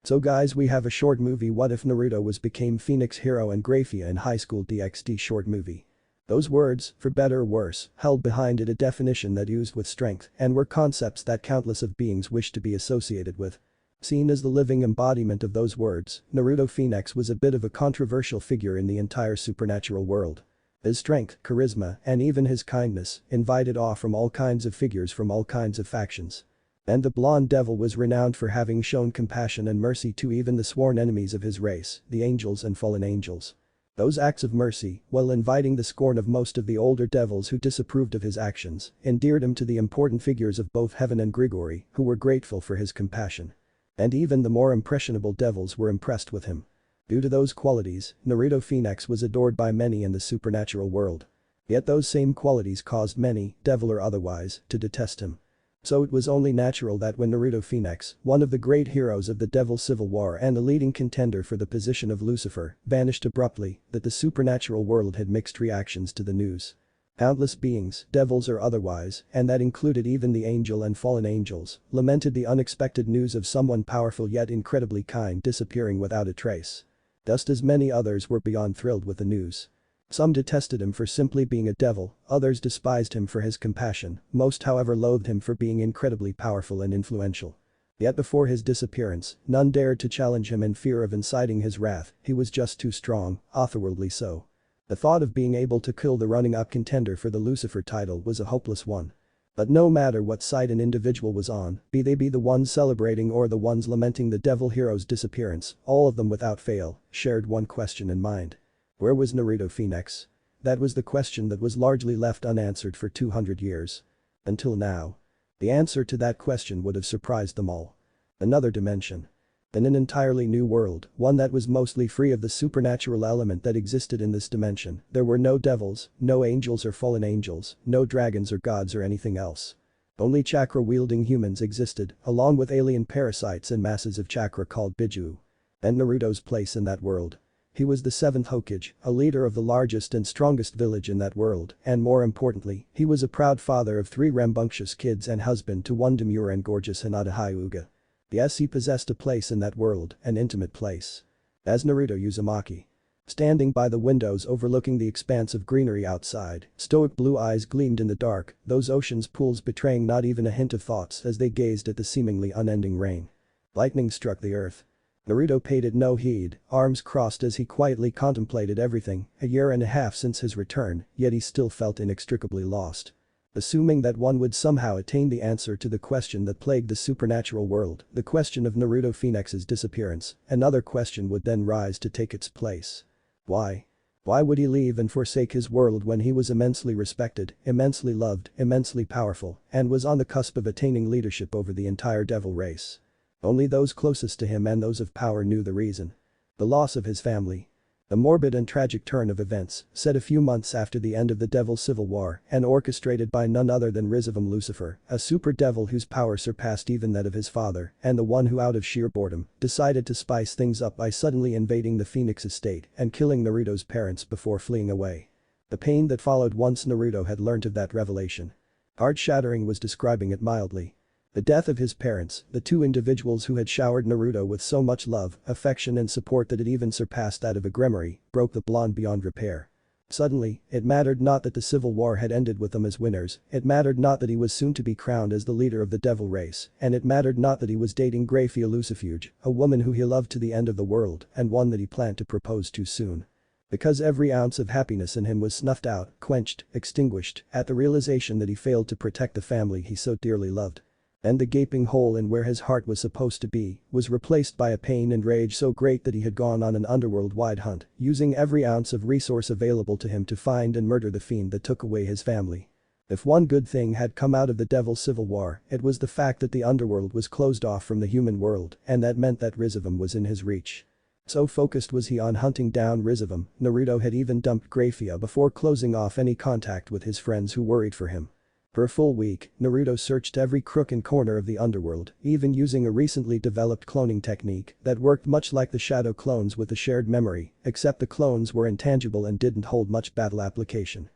So guys, we have a short movie What If Naruto became Phoenix Hero and Grayfia in HighSchool Dxd short movie. Those words, for better or worse, held behind it a definition that oozed with strength and were concepts that countless of beings wished to be associated with. Seen as the living embodiment of those words, Naruto Phenex was a bit of a controversial figure in the entire supernatural world. His strength, charisma, and even his kindness invited awe from all kinds of figures from all kinds of factions. And the blonde devil was renowned for having shown compassion and mercy to even the sworn enemies of his race, the angels and fallen angels. Those acts of mercy, while inviting the scorn of most of the older devils who disapproved of his actions, endeared him to the important figures of both Heaven and Grigori, who were grateful for his compassion. And even the more impressionable devils were impressed with him. Due to those qualities, Naruto Phenex was adored by many in the supernatural world. Yet those same qualities caused many, devil or otherwise, to detest him. So it was only natural that when Naruto Phenex, one of the great heroes of the Devil Civil War and a leading contender for the position of Lucifer, vanished abruptly, that the supernatural world had mixed reactions to the news. Countless beings, devils or otherwise, and that included even the angel and fallen angels, lamented the unexpected news of someone powerful yet incredibly kind disappearing without a trace. Just as many others were beyond thrilled with the news. Some detested him for simply being a devil, others despised him for his compassion, most however loathed him for being incredibly powerful and influential. Yet before his disappearance, none dared to challenge him in fear of inciting his wrath, he was just too strong, otherworldly so. The thought of being able to kill the running-up contender for the Lucifer title was a hopeless one. But no matter what side an individual was on, be they the ones celebrating or the ones lamenting the devil hero's disappearance, all of them without fail, shared one question in mind. Where was Naruto Phenex? That was the question that was largely left unanswered for 200 years. Until now. The answer to that question would have surprised them all. Another dimension. In an entirely new world, one that was mostly free of the supernatural element that existed in this dimension, there were no devils, no angels or fallen angels, no dragons or gods or anything else. Only chakra-wielding humans existed, along with alien parasites and masses of chakra called Biju. And Naruto's place in that world. He was the 7th Hokage, a leader of the largest and strongest village in that world, and more importantly, he was a proud father of 3 rambunctious kids and husband to one demure and gorgeous Hinata Hyuga. Yes, he possessed a place in that world, an intimate place. As Naruto Uzumaki. Standing by the windows overlooking the expanse of greenery outside, stoic blue eyes gleamed in the dark, those ocean's pools betraying not even a hint of thoughts as they gazed at the seemingly unending rain. Lightning struck the earth. Naruto paid it no heed, arms crossed as he quietly contemplated everything, a year and a half since his return, yet he still felt inextricably lost. Assuming that one would somehow attain the answer to the question that plagued the supernatural world, the question of Naruto Phenex's disappearance, another question would then rise to take its place. Why? Why would he leave and forsake his world when he was immensely respected, immensely loved, immensely powerful, and was on the cusp of attaining leadership over the entire devil race? Only those closest to him and those of power knew the reason. The loss of his family. The morbid and tragic turn of events, set a few months after the end of the Devil Civil War and orchestrated by none other than Rizam Lucifer, a super devil whose power surpassed even that of his father, and the one who out of sheer boredom, decided to spice things up by suddenly invading the Phoenix estate and killing Naruto's parents before fleeing away. The pain that followed once Naruto had learnt of that revelation. Heart-shattering was describing it mildly. The death of his parents, the 2 individuals who had showered Naruto with so much love, affection and support that it even surpassed that of a Grimoire, broke the blonde beyond repair. Suddenly, it mattered not that the civil war had ended with them as winners, it mattered not that he was soon to be crowned as the leader of the devil race, and it mattered not that he was dating Grayfia Lucifuge, a woman who he loved to the end of the world and one that he planned to propose to soon. Because every ounce of happiness in him was snuffed out, quenched, extinguished, at the realization that he failed to protect the family he so dearly loved. And the gaping hole in where his heart was supposed to be was replaced by a pain and rage so great that he had gone on an underworld-wide hunt, using every ounce of resource available to him to find and murder the fiend that took away his family. If one good thing had come out of the Devil Civil War, it was the fact that the underworld was closed off from the human world, and that meant that Rizam was in his reach. So focused was he on hunting down Rizam, Naruto had even dumped Grayfia before closing off any contact with his friends who worried for him. For a full week, Naruto searched every crook and corner of the underworld, even using a recently developed cloning technique that worked much like the shadow clones with a shared memory, except the clones were intangible and didn't hold much battle application.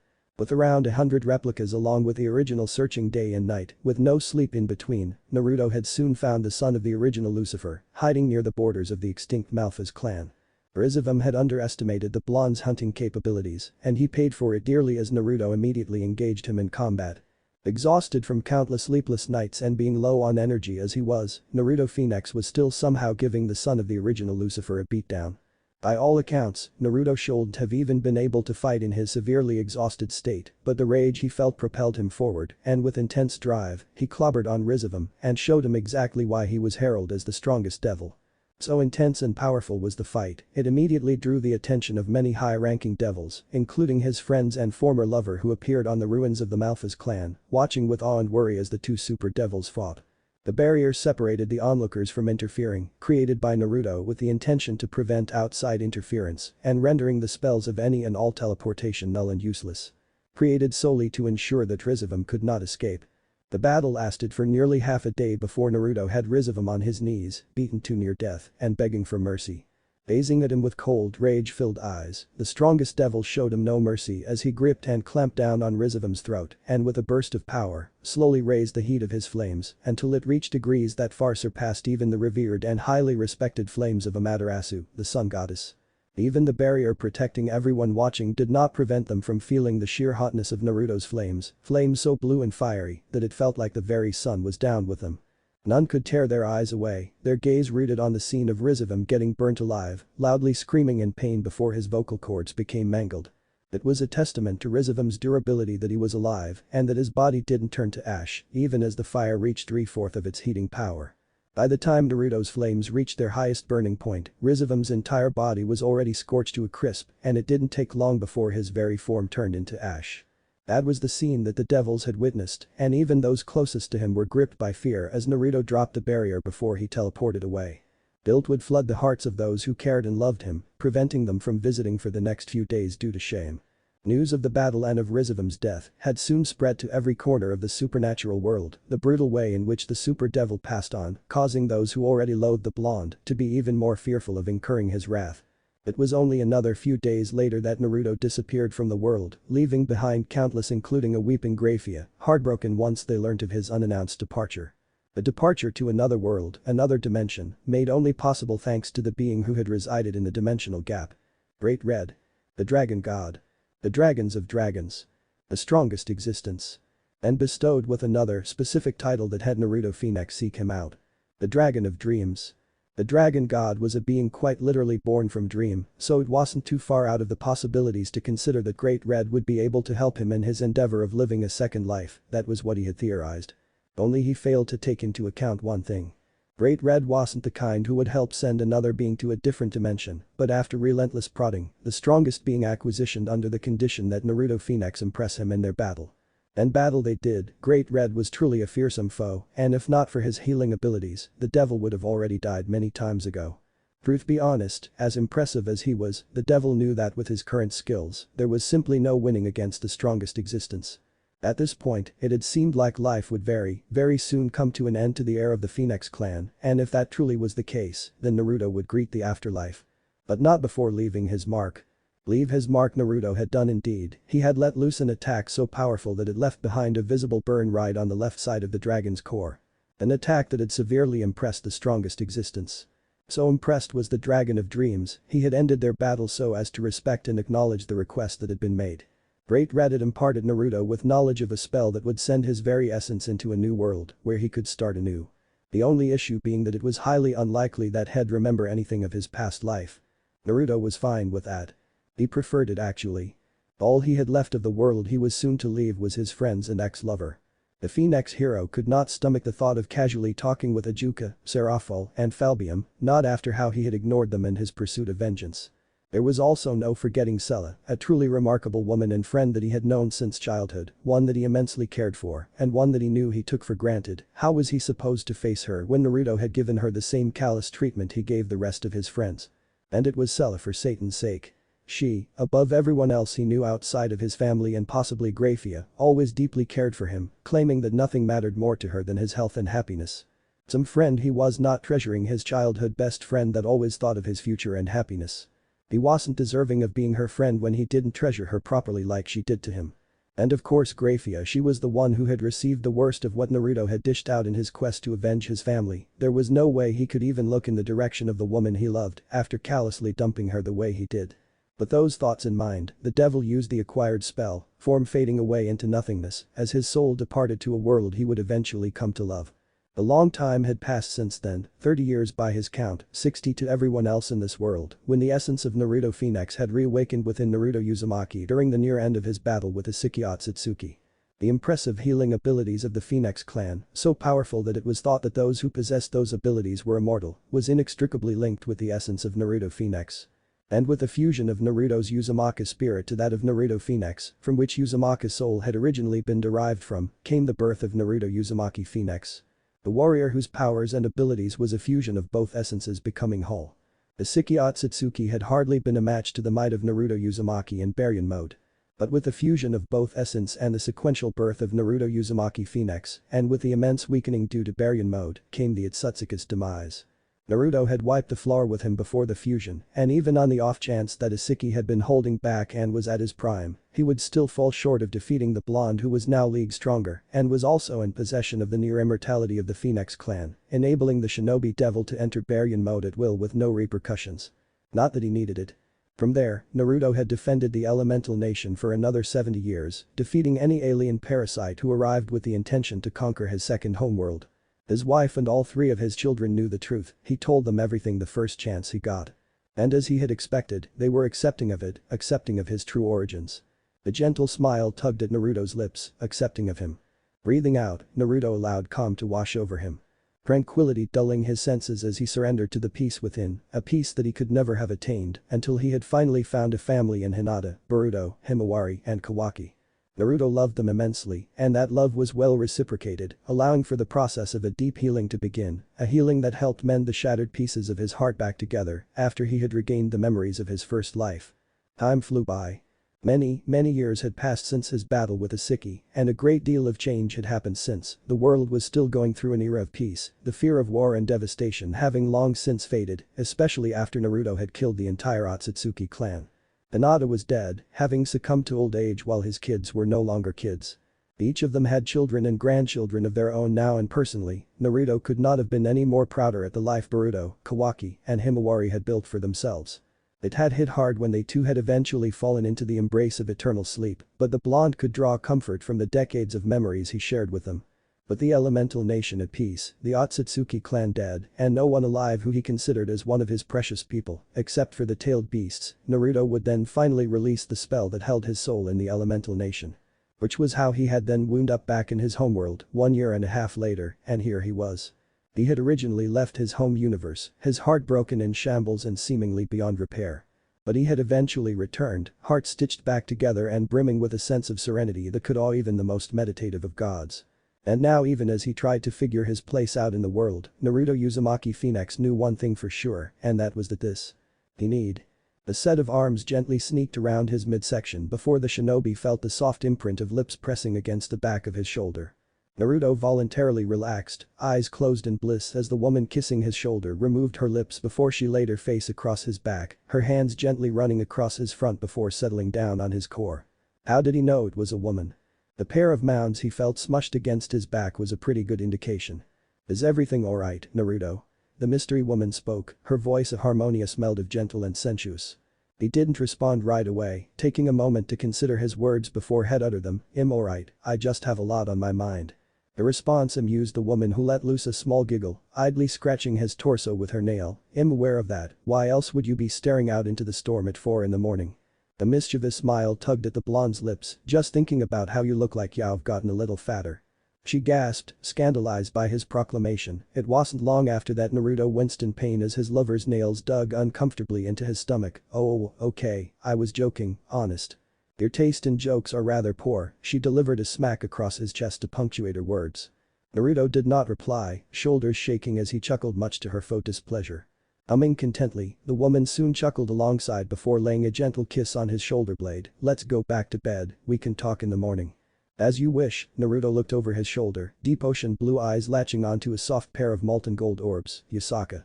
With around 100 replicas along with the original searching day and night, with no sleep in between, Naruto had soon found the son of the original Lucifer, hiding near the borders of the extinct Malphas clan. Rizam had underestimated the blonde's hunting capabilities, and he paid for it dearly as Naruto immediately engaged him in combat. Exhausted from countless sleepless nights and being low on energy as he was, Naruto Phenex was still somehow giving the son of the original Lucifer a beatdown. By all accounts, Naruto shouldn't have even been able to fight in his severely exhausted state, but the rage he felt propelled him forward, and with intense drive, he clobbered on Rizam and showed him exactly why he was heralded as the strongest devil. So intense and powerful was the fight, it immediately drew the attention of many high-ranking devils, including his friends and former lover who appeared on the ruins of the Malphas clan, watching with awe and worry as the two super devils fought. The barrier separated the onlookers from interfering, created by Naruto with the intention to prevent outside interference and rendering the spells of any and all teleportation null and useless. Created solely to ensure that Rizam could not escape. The battle lasted for nearly half a day before Naruto had Rizam on his knees, beaten to near death and begging for mercy. Gazing at him with cold, rage-filled eyes, the strongest devil showed him no mercy as he gripped and clamped down on Rizam's throat and with a burst of power, slowly raised the heat of his flames until it reached degrees that far surpassed even the revered and highly respected flames of Amaterasu, the sun goddess. Even the barrier protecting everyone watching did not prevent them from feeling the sheer hotness of Naruto's flames so blue and fiery that it felt like the very sun was down with them. None could tear their eyes away, their gaze rooted on the scene of Rizam getting burnt alive, loudly screaming in pain before his vocal cords became mangled. It was a testament to Rizam's durability that he was alive and that his body didn't turn to ash, even as the fire reached 3/4 of its heating power. By the time Naruto's flames reached their highest burning point, Rizam's entire body was already scorched to a crisp and it didn't take long before his very form turned into ash. That was the scene that the devils had witnessed, and even those closest to him were gripped by fear as Naruto dropped the barrier before he teleported away. Guilt would flood the hearts of those who cared and loved him, preventing them from visiting for the next few days due to shame. News of the battle and of Rizam's death had soon spread to every corner of the supernatural world, the brutal way in which the super devil passed on, causing those who already loathed the blonde to be even more fearful of incurring his wrath. It was only another few days later that Naruto disappeared from the world, leaving behind countless including a weeping Grayfia, heartbroken once they learnt of his unannounced departure. A departure to another world, another dimension, made only possible thanks to the being who had resided in the dimensional gap. Great Red. The Dragon God. The Dragons of Dragons. The strongest existence. And bestowed with another specific title that had Naruto Phenex seek him out. The Dragon of Dreams. The dragon god was a being quite literally born from dream, so it wasn't too far out of the possibilities to consider that Great Red would be able to help him in his endeavor of living a second life, that was what he had theorized. Only he failed to take into account one thing. Great Red wasn't the kind who would help send another being to a different dimension, but after relentless prodding, the strongest being acquisitioned under the condition that Naruto Phenex impress him in their battle. And battle they did, Great Red was truly a fearsome foe, and if not for his healing abilities, the devil would have already died many times ago. Truth be honest, as impressive as he was, the devil knew that with his current skills, there was simply no winning against the strongest existence. At this point, it had seemed like life would very soon come to an end to the heir of the Phoenix clan, and if that truly was the case, then Naruto would greet the afterlife. But not before leaving his mark. Leave his mark. Naruto had done indeed, he had let loose an attack so powerful that it left behind a visible burn right on the left side of the dragon's core. An attack that had severely impressed the strongest existence. So impressed was the Dragon of Dreams, he had ended their battle so as to respect and acknowledge the request that had been made. Great Red had imparted Naruto with knowledge of a spell that would send his very essence into a new world, where he could start anew. The only issue being that it was highly unlikely that he'd remember anything of his past life. Naruto was fine with that. He preferred it actually. All he had left of the world he was soon to leave was his friends and ex-lover. The Phoenix hero could not stomach the thought of casually talking with Ajuka, Seraphol, and Falbium, not after how he had ignored them in his pursuit of vengeance. There was also no forgetting Sella, a truly remarkable woman and friend that he had known since childhood, one that he immensely cared for, and one that he knew he took for granted. How was he supposed to face her when Naruto had given her the same callous treatment he gave the rest of his friends? And it was Sella for Satan's sake. She, above everyone else he knew outside of his family and possibly Grayfia, always deeply cared for him, claiming that nothing mattered more to her than his health and happiness. Some friend he was not treasuring his childhood best friend that always thought of his future and happiness. He wasn't deserving of being her friend when he didn't treasure her properly like she did to him. And of course Grayfia, she was the one who had received the worst of what Naruto had dished out in his quest to avenge his family. There was no way he could even look in the direction of the woman he loved after callously dumping her the way he did. With those thoughts in mind, the devil used the acquired spell, form fading away into nothingness, as his soul departed to a world he would eventually come to love. A long time had passed since then, 30 years by his count, 60 to everyone else in this world, when the essence of Naruto Phenex had reawakened within Naruto Uzumaki during the near end of his battle with Isiki Otsutsuki. The impressive healing abilities of the Phoenix clan, so powerful that it was thought that those who possessed those abilities were immortal, was inextricably linked with the essence of Naruto Phenex. And with the fusion of Naruto's Uzumaki spirit to that of Naruto Phenex, from which Uzumaki's soul had originally been derived from, came the birth of Naruto Uzumaki Phenex. The warrior whose powers and abilities was a fusion of both essences becoming whole. Isiki Otsutsuki had hardly been a match to the might of Naruto Uzumaki in Baryon mode. But with the fusion of both essence and the sequential birth of Naruto Uzumaki Phenex, and with the immense weakening due to Baryon mode, came the Otsutsuki's demise. Naruto had wiped the floor with him before the fusion, and even on the off chance that Isiki had been holding back and was at his prime, he would still fall short of defeating the blonde who was now leagues stronger and was also in possession of the near immortality of the Phoenix clan, enabling the shinobi devil to enter Baryon mode at will with no repercussions. Not that he needed it. From there, Naruto had defended the elemental nation for another 70 years, defeating any alien parasite who arrived with the intention to conquer his second homeworld. His wife and all 3 of his children knew the truth, he told them everything the first chance he got. And as he had expected, they were accepting of it, accepting of his true origins. A gentle smile tugged at Naruto's lips, accepting of him. Breathing out, Naruto allowed calm to wash over him. Tranquility dulling his senses as he surrendered to the peace within, a peace that he could never have attained until he had finally found a family in Hinata, Boruto, Himawari, and Kawaki. Naruto loved them immensely, and that love was well reciprocated, allowing for the process of a deep healing to begin, a healing that helped mend the shattered pieces of his heart back together after he had regained the memories of his first life. Time flew by. Many years had passed since his battle with Isiki, and a great deal of change had happened since. The world was still going through an era of peace, the fear of war and devastation having long since faded, especially after Naruto had killed the entire Otsutsuki clan. Hinata was dead, having succumbed to old age while his kids were no longer kids. Each of them had children and grandchildren of their own now, and personally, Naruto could not have been any more prouder at the life Boruto, Kawaki, and Himawari had built for themselves. It had hit hard when they too had eventually fallen into the embrace of eternal sleep, but the blonde could draw comfort from the decades of memories he shared with them. But the elemental nation at peace, the Otsutsuki clan dead, and no one alive who he considered as one of his precious people, except for the tailed beasts, Naruto would then finally release the spell that held his soul in the elemental nation. Which was how he had then wound up back in his homeworld 1.5 years later, and here he was. He had originally left his home universe, his heart broken in shambles and seemingly beyond repair. But he had eventually returned, heart stitched back together and brimming with a sense of serenity that could awe even the most meditative of gods. And now, even as he tried to figure his place out in the world, Naruto Uzumaki Phenex knew one thing for sure, and that was that he need. A set of arms gently sneaked around his midsection before the shinobi felt the soft imprint of lips pressing against the back of his shoulder. Naruto voluntarily relaxed, eyes closed in bliss as the woman kissing his shoulder removed her lips before she laid her face across his back, her hands gently running across his front before settling down on his core. How did he know it was a woman? The pair of mounds he felt smushed against his back was a pretty good indication. Is everything alright, Naruto? The mystery woman spoke, her voice a harmonious meld of gentle and sensuous. He didn't respond right away, taking a moment to consider his words before he'd utter them. I'm alright, I just have a lot on my mind. The response amused the woman who let loose a small giggle, idly scratching his torso with her nail. I'm aware of that, why else would you be staring out into the storm at 4 a.m? The mischievous smile tugged at the blonde's lips, just thinking about how you look like you've gotten a little fatter. She gasped, scandalized by his proclamation. It wasn't long after that Naruto winced in pain as his lover's nails dug uncomfortably into his stomach. Oh, okay, I was joking, honest. Your taste in jokes are rather poor, she delivered a smack across his chest to punctuate her words. Naruto did not reply, shoulders shaking as he chuckled much to her faux displeasure. Humming contently, the woman soon chuckled alongside before laying a gentle kiss on his shoulder blade. Let's go back to bed, we can talk in the morning. As you wish, Naruto looked over his shoulder, deep ocean blue eyes latching onto a soft pair of molten gold orbs. Yasaka.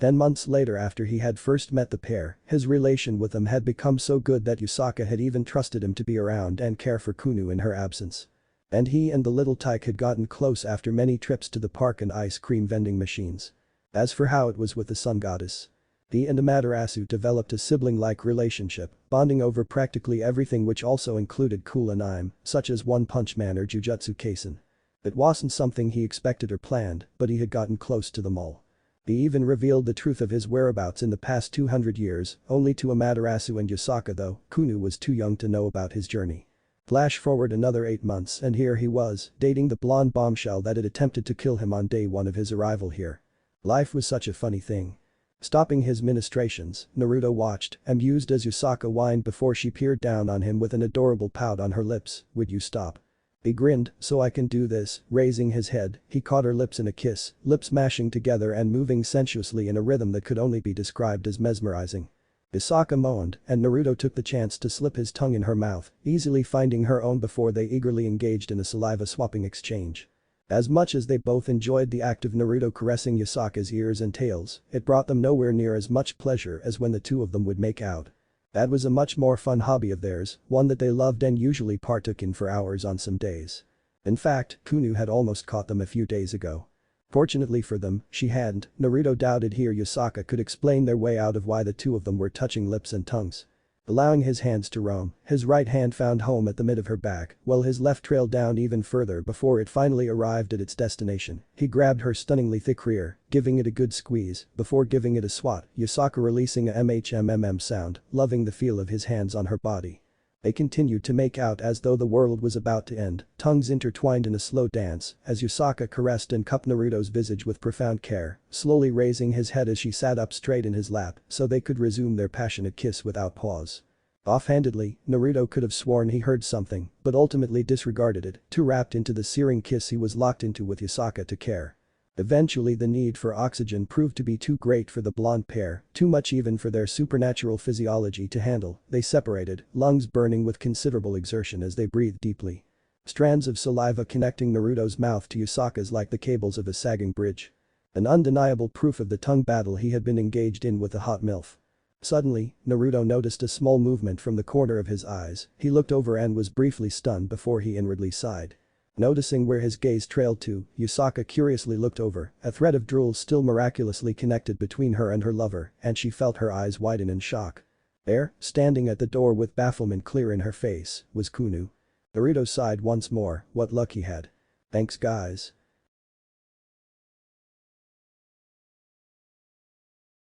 Then months later after he had first met the pair, his relation with them had become so good that Yasaka had even trusted him to be around and care for Kunu in her absence. And he and the little tyke had gotten close after many trips to the park and ice cream vending machines. As for how it was with the sun goddess. He and Amaterasu developed a sibling-like relationship, bonding over practically everything which also included cool anime, such as One Punch Man or Jujutsu Kaisen. It wasn't something he expected or planned, but he had gotten close to them all. He even revealed the truth of his whereabouts in the past 200 years, only to Amaterasu and Yasaka though, Kunu was too young to know about his journey. Flash forward another 8 months and here he was, dating the blonde bombshell that had attempted to kill him on day one of his arrival here. Life was such a funny thing. Stopping his ministrations, Naruto watched, amused as Yasaka whined before she peered down on him with an adorable pout on her lips. "Would you stop?" He grinned, "So I can do this." Raising his head, he caught her lips in a kiss, lips mashing together and moving sensuously in a rhythm that could only be described as mesmerizing. Yasaka moaned, and Naruto took the chance to slip his tongue in her mouth, easily finding her own before they eagerly engaged in a saliva-swapping exchange. As much as they both enjoyed the act of Naruto caressing Yasaka's ears and tails, it brought them nowhere near as much pleasure as when the two of them would make out. That was a much more fun hobby of theirs, one that they loved and usually partook in for hours on some days. In fact, Kunu had almost caught them a few days ago. Fortunately for them, she hadn't. Naruto doubted he or Yasaka could explain their way out of why the two of them were touching lips and tongues. Allowing his hands to roam, his right hand found home at the mid of her back, while his left trailed down even further before it finally arrived at its destination. He grabbed her stunningly thick rear, giving it a good squeeze, before giving it a swat, Yasaka releasing a mhmm sound, loving the feel of his hands on her body. They continued to make out as though the world was about to end, tongues intertwined in a slow dance, as Yasaka caressed and cupped Naruto's visage with profound care, slowly raising his head as she sat up straight in his lap so they could resume their passionate kiss without pause. Offhandedly, Naruto could have sworn he heard something, but ultimately disregarded it, too wrapped into the searing kiss he was locked into with Yasaka to care. Eventually the need for oxygen proved to be too great for the blonde pair, too much even for their supernatural physiology to handle. They separated, lungs burning with considerable exertion as they breathed deeply. Strands of saliva connecting Naruto's mouth to Yasaka's like the cables of a sagging bridge. An undeniable proof of the tongue battle he had been engaged in with the hot MILF. Suddenly, Naruto noticed a small movement from the corner of his eyes. He looked over and was briefly stunned before he inwardly sighed. Noticing where his gaze trailed to, Yasaka curiously looked over, a thread of drool still miraculously connected between her and her lover, and she felt her eyes widen in shock. There, standing at the door with bafflement clear in her face, was Kunu. Naruto sighed once more, what luck he had. "Thanks guys."